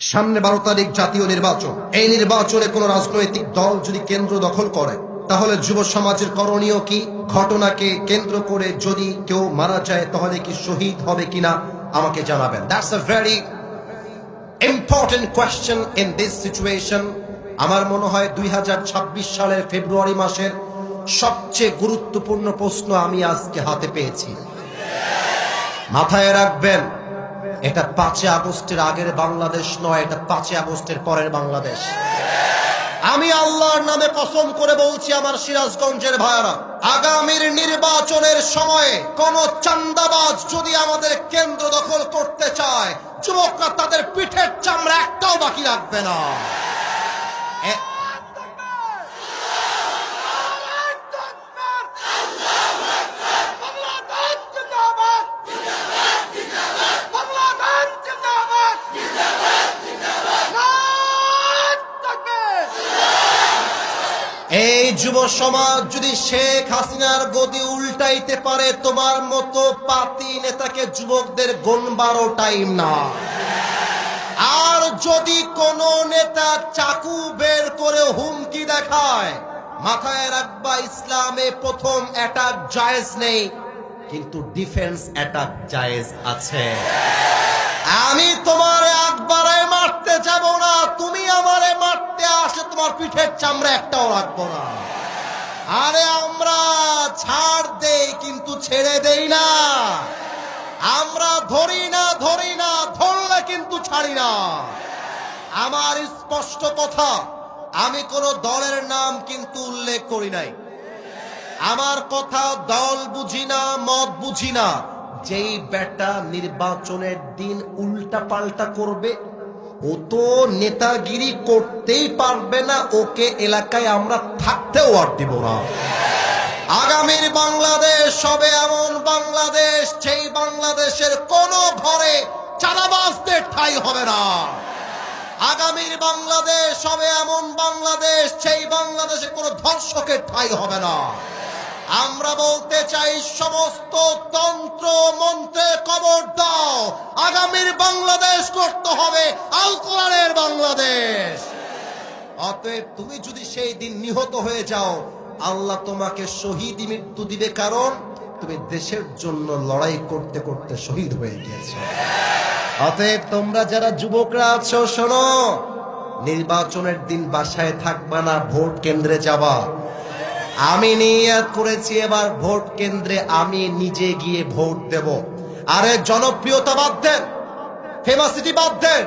সামনে 12 তারিখ জাতীয় নির্বাচন। এই নির্বাচনে কোন রাজনৈতিক দল যদি কেন্দ্র দখল করে তাহলে যুব সমাজের করণীয় কি? ঘটনাকে কেন্দ্র করে যদি কেউ মারা যায় তাহলে কি শহীদ হবে কিনা আমাকে জানাবেন। That's a very important question in this situation. আমার মনে হয় 2026 সালের ফেব্রুয়ারি মাসের সবচেয়ে গুরুত্বপূর্ণ প্রশ্ন আমি আজকে হাতে পেয়েছি। মাথায় রাখবেন, এটা 5 আগস্টের আগের বাংলাদেশ নয়, এটা 5 আগস্টের পরের বাংলাদেশ। আমি আল্লাহর নামে কসম করে বলছি আমার সিরাজগঞ্জের ভাইরা, আগামীর নির্বাচনের সময়ে কোন চান্দাবাজ যদি আমাদের কেন্দ্র দখল করতে চায়, যুবকরা তাদের পিঠের চামড়া একটাও বাকি রাখবে না। এই যুব সমাজ যদি শেখ হাসিনার গদি উল্টাইতে পারে, তোমার মতো পাতি নেতাকে যুবকদের গোনবারও টাইম না। আর যদি কোন নেতা চাকু বের করে হুমকি দেখায়, মাথায় রাখবা ইসলামে প্রথম অ্যাটাক জায়েজ নেই, কিন্তু ডিফেন্স অ্যাটাক জায়েজ আছে। আমি তোমারে একবারে মারতে যাব না, তুমি আমারে মারতে আসে তোমার পিঠের চামড়া একটাও রাখবো না। আরে আমরা ছাড় দেই কিন্তু ছেড়ে দেই না, আমরা ধরি না ধরলে কিন্তু ছাড়ি না। আমার স্পষ্ট কথা, আমি কোন দলের নাম কিন্তু উল্লেখ করি নাই। আমার কথা দল বুঝি না, মত বুঝি না। যেই বেটা নির্বাচনের দিন উল্টা পাল্টা করবে, ও তো নেতাগিরি করতেই পারবে না, ওকে এলাকায় আমরা থাকতেও আর দিব না। আগামীর বাংলাদেশ হবে এমন বাংলাদেশ, সেই বাংলাদেশের কোন ঘরে চাঁদাবাজদের ঠাঁই হবে না। আগামীর বাংলাদেশ হবে এমন বাংলাদেশ, সেই বাংলাদেশে কোনো ধর্ষকের ঠাঁই হবে না। আমরা বলতে চাই, সমস্ত তন্ত্র মন্ত্রে কবর দাও, আগামীর বাংলাদেশ করতে হবে আল কোরআনের বাংলাদেশ। অতএব তুমি যদি সেই দিন নিহত হয়ে যাও, আল্লাহ তোমাকে শহীদ মৃত্যু দিবে, কারণ তুমি দেশের জন্য লড়াই করতে করতে শহীদ হয়ে গিয়েছো। অতএব তোমরা যারা যুবকরা আছো, শোনো, নির্বাচনের দিন বাসায় থাকবা না, ভোট কেন্দ্রে যাবা। আমি নিয়ত করেছি এবার ভোট কেন্দ্রে আমি নিজে গিয়ে ভোট দেব। আরে জনপ্রিয়তা বাদ দেন, ফেমাসিটি বাদ দেন,